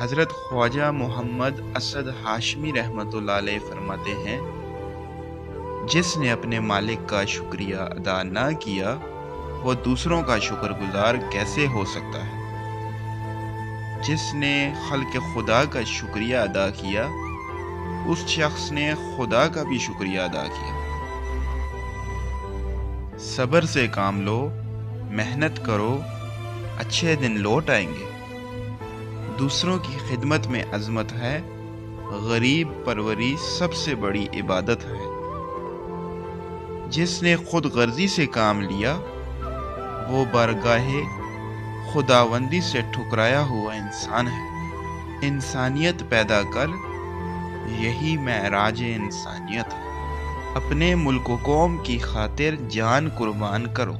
حضرت خواجہ محمد اسد ہاشمی رحمۃ اللہ علیہ فرماتے ہیں، جس نے اپنے مالک کا شکریہ ادا نہ کیا وہ دوسروں کا شکر گزار کیسے ہو سکتا ہے؟ جس نے خلق خدا کا شکریہ ادا کیا اس شخص نے خدا کا بھی شکریہ ادا کیا۔ صبر سے کام لو، محنت کرو، اچھے دن لوٹ آئیں گے۔ دوسروں کی خدمت میں عظمت ہے، غریب پروری سب سے بڑی عبادت ہے۔ جس نے خود غرضی سے کام لیا وہ بارگاہ خداوندی سے ٹھکرایا ہوا انسان ہے۔ انسانیت پیدا کر، یہی معراج انسانیت ہے۔ اپنے ملک و قوم کی خاطر جان قربان کرو۔